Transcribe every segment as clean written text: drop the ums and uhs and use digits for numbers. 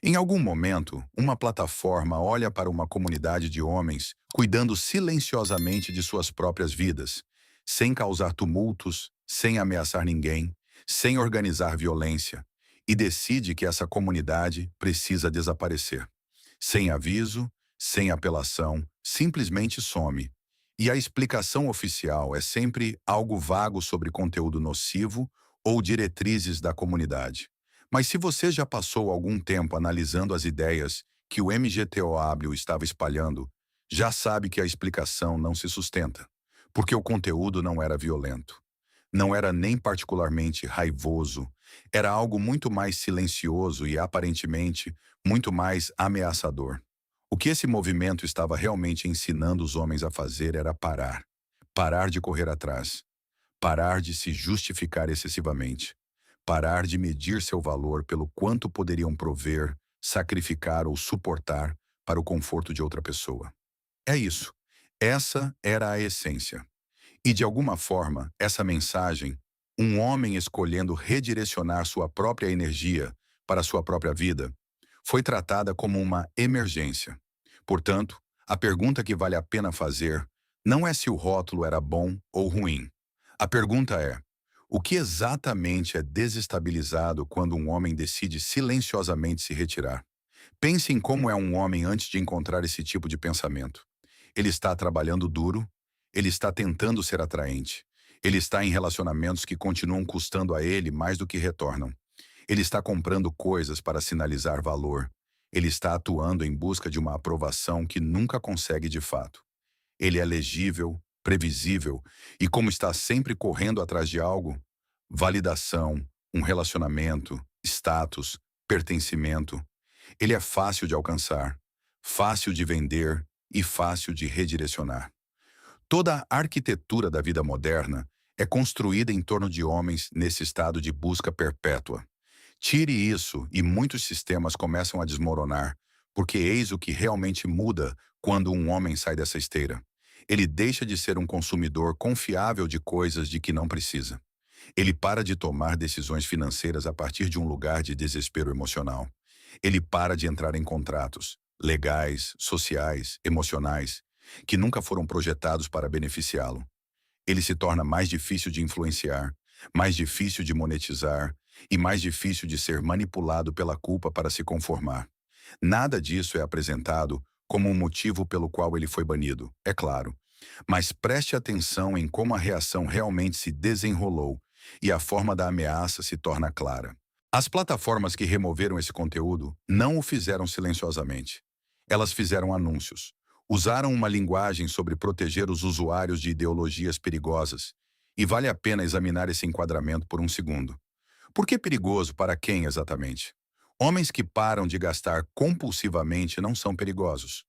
Em algum momento, uma plataforma olha para uma comunidade de homens cuidando silenciosamente de suas próprias vidas, sem causar tumultos, sem ameaçar ninguém, sem organizar violência, e decide que essa comunidade precisa desaparecer. Sem aviso, sem apelação, simplesmente some. E a explicação oficial é sempre algo vago sobre conteúdo nocivo ou diretrizes da comunidade. Mas se você já passou algum tempo analisando as ideias que o MGTOW estava espalhando, já sabe que a explicação não se sustenta, porque o conteúdo não era violento. Não era nem particularmente raivoso, era algo muito mais silencioso e aparentemente muito mais ameaçador. O que esse movimento estava realmente ensinando os homens a fazer era parar. Parar de correr atrás. Parar de se justificar excessivamente. Parar de medir seu valor pelo quanto poderiam prover, sacrificar ou suportar para o conforto de outra pessoa. É isso. Essa era a essência. E de alguma forma, essa mensagem, um homem escolhendo redirecionar sua própria energia para sua própria vida, foi tratada como uma emergência. Portanto, a pergunta que vale a pena fazer não é se o rótulo era bom ou ruim. A pergunta é: o que exatamente é desestabilizado quando um homem decide silenciosamente se retirar? Pense em como é um homem antes de encontrar esse tipo de pensamento. Ele está trabalhando duro, ele está tentando ser atraente, ele está em relacionamentos que continuam custando a ele mais do que retornam. Ele está comprando coisas para sinalizar valor. Ele está atuando em busca de uma aprovação que nunca consegue de fato. Ele é legível, previsível e, como está sempre correndo atrás de algo, validação, um relacionamento, status, pertencimento, ele é fácil de alcançar, fácil de vender e fácil de redirecionar. Toda a arquitetura da vida moderna é construída em torno de homens nesse estado de busca perpétua. Tire isso e muitos sistemas começam a desmoronar, porque eis o que realmente muda quando um homem sai dessa esteira. Ele deixa de ser um consumidor confiável de coisas de que não precisa. Ele para de tomar decisões financeiras a partir de um lugar de desespero emocional. Ele para de entrar em contratos, legais, sociais, emocionais, que nunca foram projetados para beneficiá-lo. Ele se torna mais difícil de influenciar, mais difícil de monetizar e mais difícil de ser manipulado pela culpa para se conformar. Nada disso é apresentado como um motivo pelo qual ele foi banido, é claro. Mas preste atenção em como a reação realmente se desenrolou e a forma da ameaça se torna clara. As plataformas que removeram esse conteúdo não o fizeram silenciosamente. Elas fizeram anúncios. Usaram uma linguagem sobre proteger os usuários de ideologias perigosas. E vale a pena examinar esse enquadramento por um segundo. Por que perigoso para quem exatamente? Homens que param de gastar compulsivamente não são perigosos.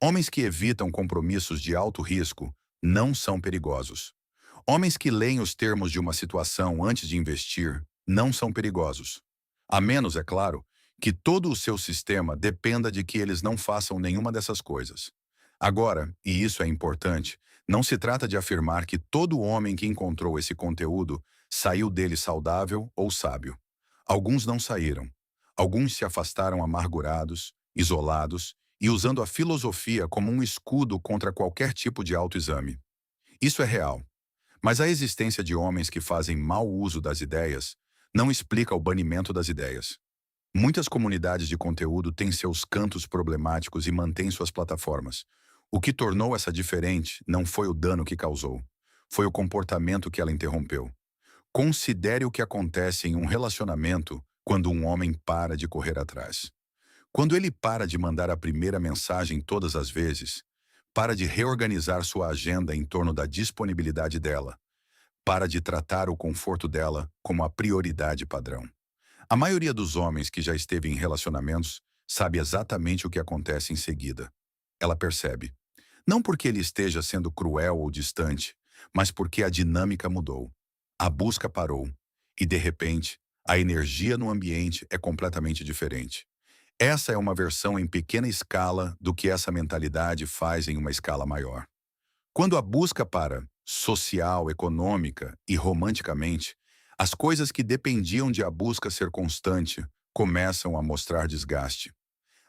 Homens que evitam compromissos de alto risco não são perigosos. Homens que leem os termos de uma situação antes de investir não são perigosos. A menos, é claro, que todo o seu sistema dependa de que eles não façam nenhuma dessas coisas. Agora, e isso é importante, não se trata de afirmar que todo homem que encontrou esse conteúdo saiu dele saudável ou sábio. Alguns não saíram. Alguns se afastaram amargurados, isolados e usando a filosofia como um escudo contra qualquer tipo de autoexame. Isso é real. Mas a existência de homens que fazem mau uso das ideias não explica o banimento das ideias. Muitas comunidades de conteúdo têm seus cantos problemáticos e mantêm suas plataformas. O que tornou essa diferente não foi o dano que causou, foi o comportamento que ela interrompeu. Considere o que acontece em um relacionamento quando um homem para de correr atrás. Quando ele para de mandar a primeira mensagem todas as vezes, para de reorganizar sua agenda em torno da disponibilidade dela, para de tratar o conforto dela como a prioridade padrão. A maioria dos homens que já esteve em relacionamentos sabe exatamente o que acontece em seguida. Ela percebe. Não porque ele esteja sendo cruel ou distante, mas porque a dinâmica mudou. A busca parou. E, de repente, a energia no ambiente é completamente diferente. Essa é uma versão em pequena escala do que essa mentalidade faz em uma escala maior. Quando a busca para social, econômica e romanticamente, as coisas que dependiam de a busca ser constante começam a mostrar desgaste.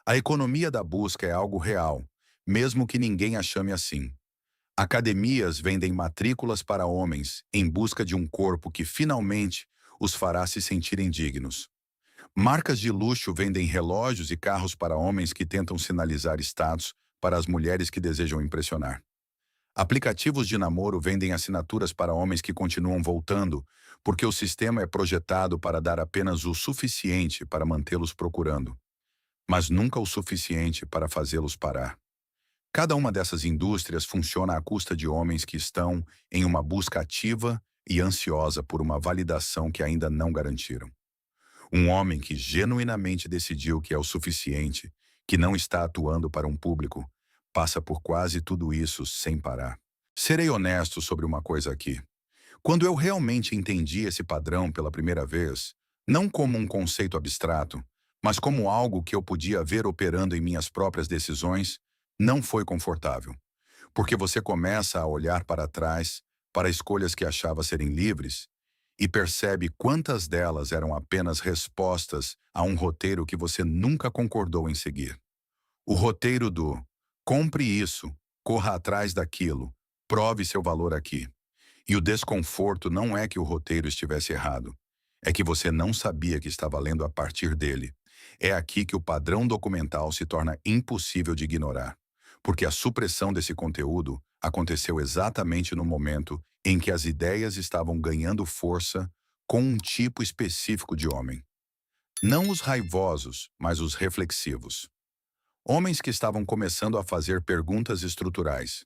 A economia da busca é algo real, mesmo que ninguém a chame assim. Academias vendem matrículas para homens em busca de um corpo que finalmente os fará se sentirem dignos. Marcas de luxo vendem relógios e carros para homens que tentam sinalizar status para as mulheres que desejam impressionar. Aplicativos de namoro vendem assinaturas para homens que continuam voltando, porque o sistema é projetado para dar apenas o suficiente para mantê-los procurando, mas nunca o suficiente para fazê-los parar. Cada uma dessas indústrias funciona à custa de homens que estão em uma busca ativa e ansiosa por uma validação que ainda não garantiram. Um homem que genuinamente decidiu que é o suficiente, que não está atuando para um público, passa por quase tudo isso sem parar. Serei honesto sobre uma coisa aqui. Quando eu realmente entendi esse padrão pela primeira vez, não como um conceito abstrato, mas como algo que eu podia ver operando em minhas próprias decisões, não foi confortável. Porque você começa a olhar para trás, para escolhas que achava serem livres, e percebe quantas delas eram apenas respostas a um roteiro que você nunca concordou em seguir. O roteiro do compre isso, corra atrás daquilo, prove seu valor aqui. E o desconforto não é que o roteiro estivesse errado. É que você não sabia que estava lendo a partir dele. É aqui que o padrão documental se torna impossível de ignorar. Porque a supressão desse conteúdo aconteceu exatamente no momento em que as ideias estavam ganhando força com um tipo específico de homem. Não os raivosos, mas os reflexivos. Homens que estavam começando a fazer perguntas estruturais.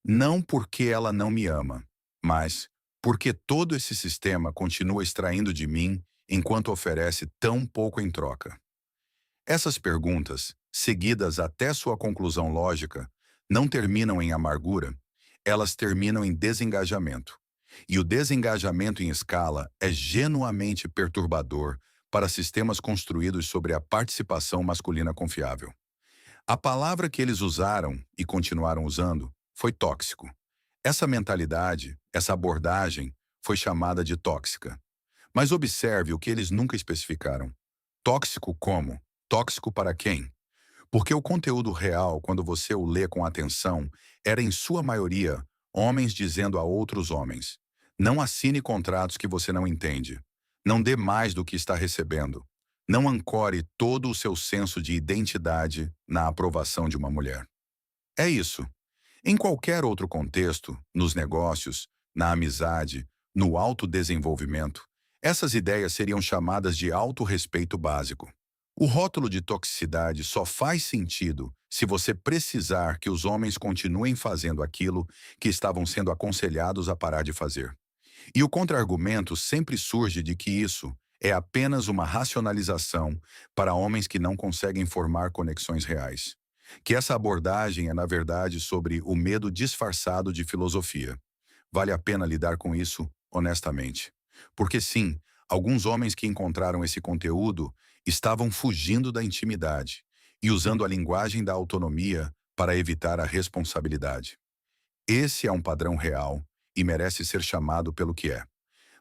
Não porque ela não me ama, mas porque todo esse sistema continua extraindo de mim enquanto oferece tão pouco em troca. Essas perguntas, seguidas até sua conclusão lógica, não terminam em amargura, elas terminam em desengajamento. E o desengajamento em escala é genuinamente perturbador para sistemas construídos sobre a participação masculina confiável. A palavra que eles usaram e continuaram usando foi tóxico. Essa mentalidade, essa abordagem, foi chamada de tóxica. Mas observe o que eles nunca especificaram. Tóxico como? Tóxico para quem? Porque o conteúdo real, quando você o lê com atenção, era em sua maioria homens dizendo a outros homens: não assine contratos que você não entende. Não dê mais do que está recebendo. Não ancore todo o seu senso de identidade na aprovação de uma mulher. É isso. Em qualquer outro contexto, nos negócios, na amizade, no autodesenvolvimento, essas ideias seriam chamadas de autorrespeito básico. O rótulo de toxicidade só faz sentido se você precisar que os homens continuem fazendo aquilo que estavam sendo aconselhados a parar de fazer. E o contra-argumento sempre surge de que isso é apenas uma racionalização para homens que não conseguem formar conexões reais. Que essa abordagem é, na verdade, sobre o medo disfarçado de filosofia. Vale a pena lidar com isso honestamente. Porque sim, alguns homens que encontraram esse conteúdo estavam fugindo da intimidade e usando a linguagem da autonomia para evitar a responsabilidade. Esse é um padrão real e merece ser chamado pelo que é.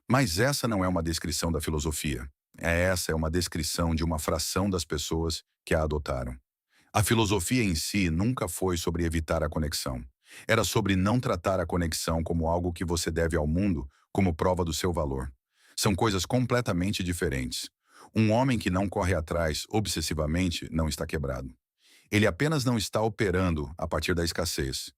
Mas essa não é uma descrição da filosofia. Essa é uma descrição de uma fração das pessoas que a adotaram. A filosofia em si nunca foi sobre evitar a conexão. Era sobre não tratar a conexão como algo que você deve ao mundo como prova do seu valor. São coisas completamente diferentes. Um homem que não corre atrás obsessivamente não está quebrado. Ele apenas não está operando a partir da escassez.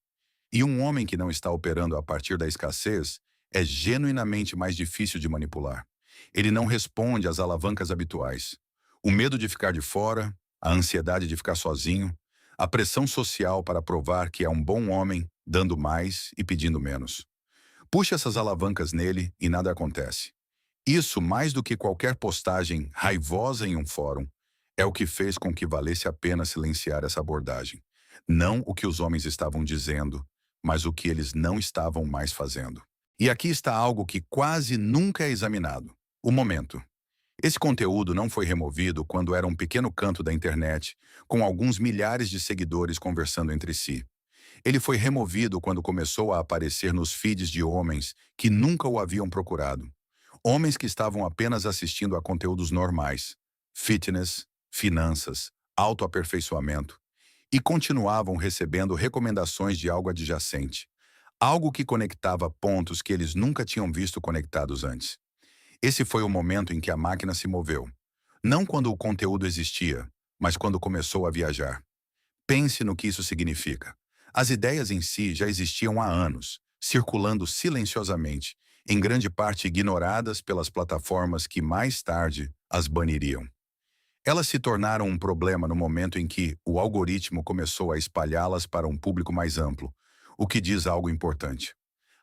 E um homem que não está operando a partir da escassez é genuinamente mais difícil de manipular. Ele não responde às alavancas habituais. O medo de ficar de fora, a ansiedade de ficar sozinho, a pressão social para provar que é um bom homem, dando mais e pedindo menos. Puxe essas alavancas nele e nada acontece. Isso, mais do que qualquer postagem raivosa em um fórum, é o que fez com que valesse a pena silenciar essa abordagem. Não o que os homens estavam dizendo, mas o que eles não estavam mais fazendo. E aqui está algo que quase nunca é examinado: o momento. Esse conteúdo não foi removido quando era um pequeno canto da internet, com alguns milhares de seguidores conversando entre si. Ele foi removido quando começou a aparecer nos feeds de homens que nunca o haviam procurado. Homens que estavam apenas assistindo a conteúdos normais, fitness, finanças, autoaperfeiçoamento, e continuavam recebendo recomendações de algo adjacente, algo que conectava pontos que eles nunca tinham visto conectados antes. Esse foi o momento em que a máquina se moveu. Não quando o conteúdo existia, mas quando começou a viajar. Pense no que isso significa. As ideias em si já existiam há anos, circulando silenciosamente, em grande parte ignoradas pelas plataformas que mais tarde as baniriam. Elas se tornaram um problema no momento em que o algoritmo começou a espalhá-las para um público mais amplo, o que diz algo importante.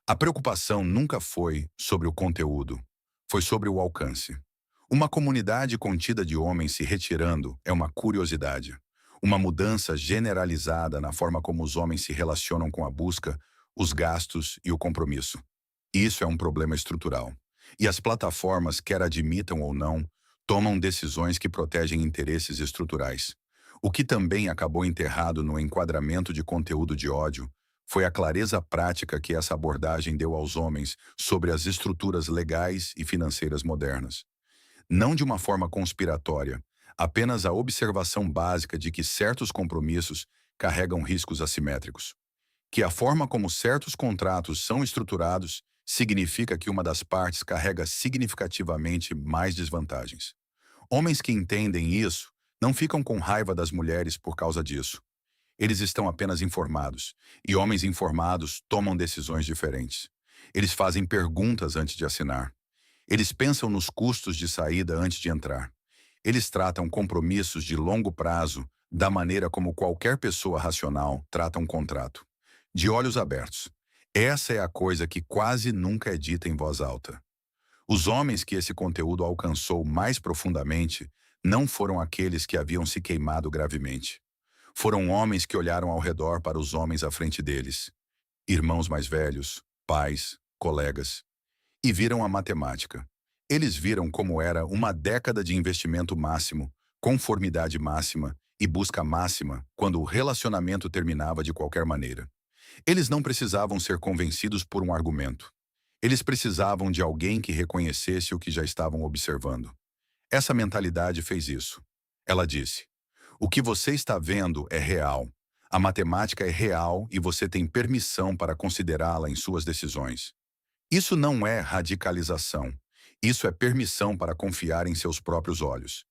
A preocupação nunca foi sobre o conteúdo, foi sobre o alcance. Uma comunidade contida de homens se retirando é uma curiosidade. Uma mudança generalizada na forma como os homens se relacionam com a busca, os gastos e o compromisso. Isso é um problema estrutural. E as plataformas, quer admitam ou não, tomam decisões que protegem interesses estruturais. O que também acabou enterrado no enquadramento de conteúdo de ódio foi a clareza prática que essa abordagem deu aos homens sobre as estruturas legais e financeiras modernas. Não de uma forma conspiratória, apenas a observação básica de que certos compromissos carregam riscos assimétricos. Que a forma como certos contratos são estruturados significa que uma das partes carrega significativamente mais desvantagens. Homens que entendem isso não ficam com raiva das mulheres por causa disso. Eles estão apenas informados, e homens informados tomam decisões diferentes. Eles fazem perguntas antes de assinar. Eles pensam nos custos de saída antes de entrar. Eles tratam compromissos de longo prazo da maneira como qualquer pessoa racional trata um contrato. De olhos abertos. Essa é a coisa que quase nunca é dita em voz alta. Os homens que esse conteúdo alcançou mais profundamente não foram aqueles que haviam se queimado gravemente. Foram homens que olharam ao redor para os homens à frente deles, irmãos mais velhos, pais, colegas, e viram a matemática. Eles viram como era uma década de investimento máximo, conformidade máxima e busca máxima quando o relacionamento terminava de qualquer maneira. Eles não precisavam ser convencidos por um argumento. Eles precisavam de alguém que reconhecesse o que já estavam observando. Essa mentalidade fez isso. Ela disse: o que você está vendo é real. A matemática é real e você tem permissão para considerá-la em suas decisões. Isso não é radicalização. Isso é permissão para confiar em seus próprios olhos.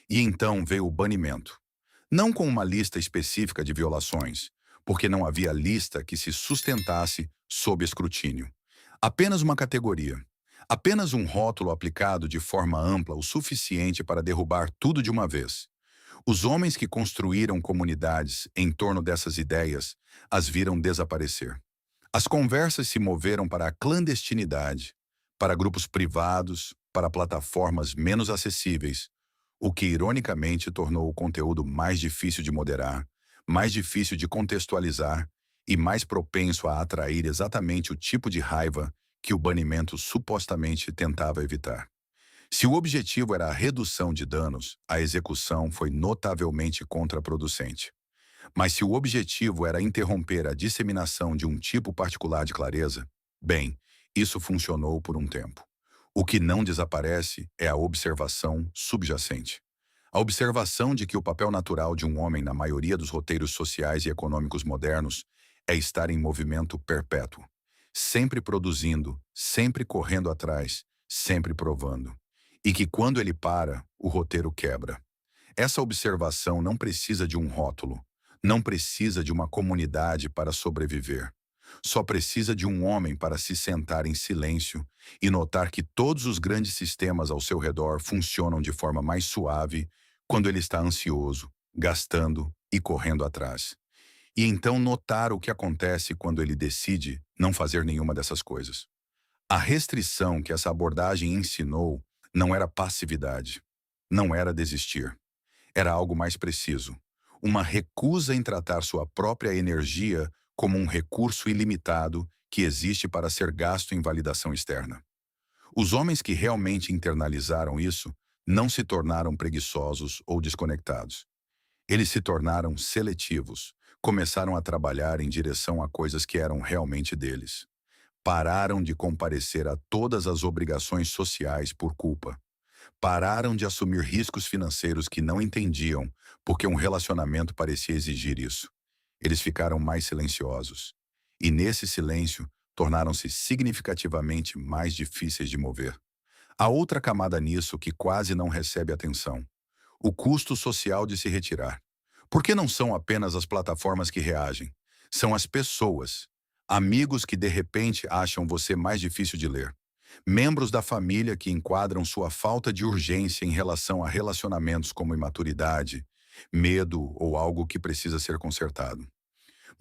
E então veio o banimento. Não com uma lista específica de violações, porque não havia lista que se sustentasse sob escrutínio. Apenas uma categoria. Apenas um rótulo aplicado de forma ampla o suficiente para derrubar tudo de uma vez. Os homens que construíram comunidades em torno dessas ideias as viram desaparecer. As conversas se moveram para a clandestinidade, para grupos privados, para plataformas menos acessíveis, o que ironicamente tornou o conteúdo mais difícil de moderar, mais difícil de contextualizar e mais propenso a atrair exatamente o tipo de raiva que o banimento supostamente tentava evitar. Se o objetivo era a redução de danos, a execução foi notavelmente contraproducente. Mas se o objetivo era interromper a disseminação de um tipo particular de clareza, bem, isso funcionou por um tempo. O que não desaparece é a observação subjacente. A observação de que o papel natural de um homem na maioria dos roteiros sociais e econômicos modernos é estar em movimento perpétuo, sempre produzindo, sempre correndo atrás, sempre provando. E que quando ele para, o roteiro quebra. Essa observação não precisa de um rótulo, não precisa de uma comunidade para sobreviver. Só precisa de um homem para se sentar em silêncio e notar que todos os grandes sistemas ao seu redor funcionam de forma mais suave quando ele está ansioso, gastando e correndo atrás. E então notar o que acontece quando ele decide não fazer nenhuma dessas coisas. A restrição que essa abordagem ensinou não era passividade, não era desistir. Era algo mais preciso. Uma recusa em tratar sua própria energia como um recurso ilimitado que existe para ser gasto em validação externa. Os homens que realmente internalizaram isso não se tornaram preguiçosos ou desconectados. Eles se tornaram seletivos, começaram a trabalhar em direção a coisas que eram realmente deles. Pararam de comparecer a todas as obrigações sociais por culpa. Pararam de assumir riscos financeiros que não entendiam, porque um relacionamento parecia exigir isso. Eles ficaram mais silenciosos. E nesse silêncio, tornaram-se significativamente mais difíceis de mover. Há outra camada nisso que quase não recebe atenção: o custo social de se retirar. Porque não são apenas as plataformas que reagem, são as pessoas. Amigos que de repente acham você mais difícil de ler. Membros da família que enquadram sua falta de urgência em relação a relacionamentos como imaturidade, medo ou algo que precisa ser consertado.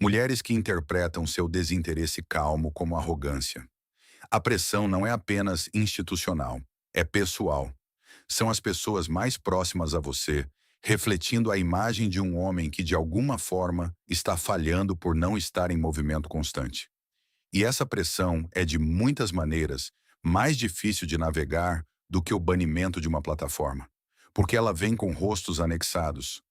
Mulheres que interpretam seu desinteresse calmo como arrogância. A pressão não é apenas institucional, é pessoal. São as pessoas mais próximas a você, refletindo a imagem de um homem que de alguma forma está falhando por não estar em movimento constante. E essa pressão é de muitas maneiras mais difícil de navegar do que o banimento de uma plataforma, porque ela vem com rostos anexados.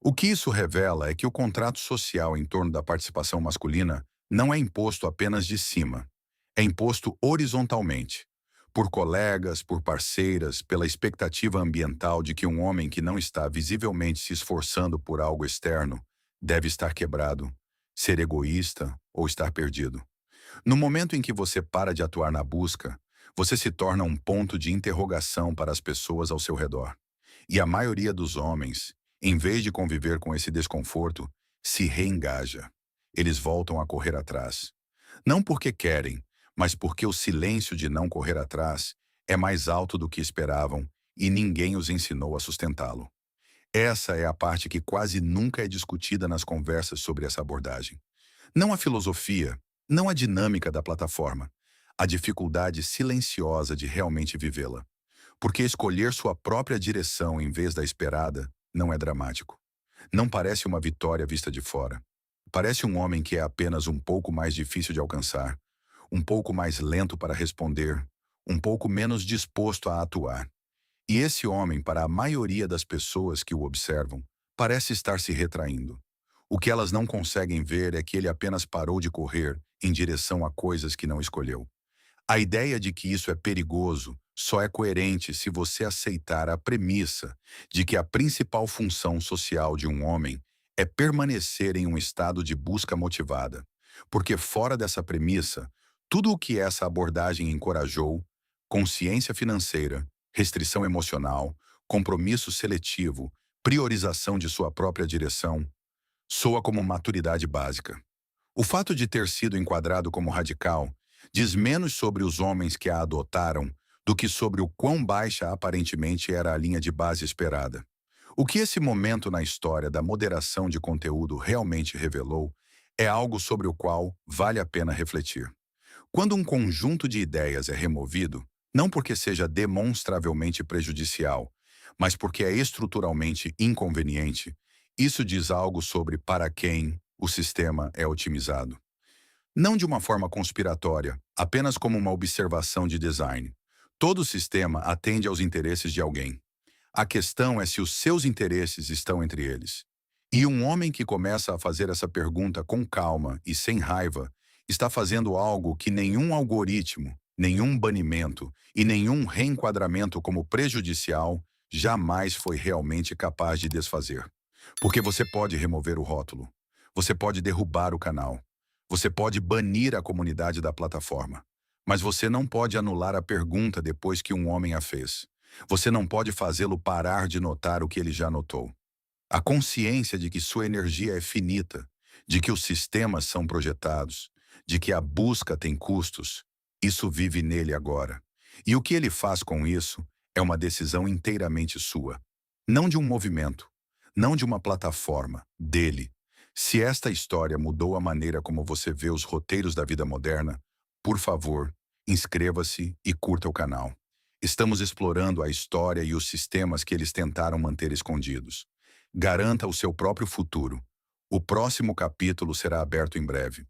O que isso revela é que o contrato social em torno da participação masculina não é imposto apenas de cima, é imposto horizontalmente, por colegas, por parceiras, pela expectativa ambiental de que um homem que não está visivelmente se esforçando por algo externo deve estar quebrado, ser egoísta ou estar perdido. No momento em que você para de atuar na busca, você se torna um ponto de interrogação para as pessoas ao seu redor. E a maioria dos homens, em vez de conviver com esse desconforto, se reengaja. Eles voltam a correr atrás. Não porque querem, mas porque o silêncio de não correr atrás é mais alto do que esperavam e ninguém os ensinou a sustentá-lo. Essa é a parte que quase nunca é discutida nas conversas sobre essa abordagem. Não a filosofia, não a dinâmica da plataforma, a dificuldade silenciosa de realmente vivê-la. Porque escolher sua própria direção em vez da esperada não é dramático. Não parece uma vitória vista de fora. Parece um homem que é apenas um pouco mais difícil de alcançar, um pouco mais lento para responder, um pouco menos disposto a atuar. E esse homem, para a maioria das pessoas que o observam, parece estar se retraindo. O que elas não conseguem ver é que ele apenas parou de correr em direção a coisas que não escolheu. A ideia de que isso é perigoso só é coerente se você aceitar a premissa de que a principal função social de um homem é permanecer em um estado de busca motivada. Porque fora dessa premissa, tudo o que essa abordagem encorajou, consciência financeira, restrição emocional, compromisso seletivo, priorização de sua própria direção, soa como maturidade básica. O fato de ter sido enquadrado como radical diz menos sobre os homens que a adotaram do que sobre o quão baixa aparentemente era a linha de base esperada. O que esse momento na história da moderação de conteúdo realmente revelou é algo sobre o qual vale a pena refletir. Quando um conjunto de ideias é removido, não porque seja demonstravelmente prejudicial, mas porque é estruturalmente inconveniente, isso diz algo sobre para quem o sistema é otimizado. Não de uma forma conspiratória, apenas como uma observação de design. Todo sistema atende aos interesses de alguém. A questão é se os seus interesses estão entre eles. E um homem que começa a fazer essa pergunta com calma e sem raiva está fazendo algo que nenhum algoritmo, nenhum banimento e nenhum reenquadramento como prejudicial jamais foi realmente capaz de desfazer. Porque você pode remover o rótulo, você pode derrubar o canal, você pode banir a comunidade da plataforma, mas você não pode anular a pergunta depois que um homem a fez. Você não pode fazê-lo parar de notar o que ele já notou. A consciência de que sua energia é finita, de que os sistemas são projetados, de que a busca tem custos, isso vive nele agora. E o que ele faz com isso é uma decisão inteiramente sua. Não de um movimento, não de uma plataforma, dele. Se esta história mudou a maneira como você vê os roteiros da vida moderna, por favor, inscreva-se e curta o canal. Estamos explorando a história e os sistemas que eles tentaram manter escondidos. Garanta o seu próprio futuro. O próximo capítulo será aberto em breve.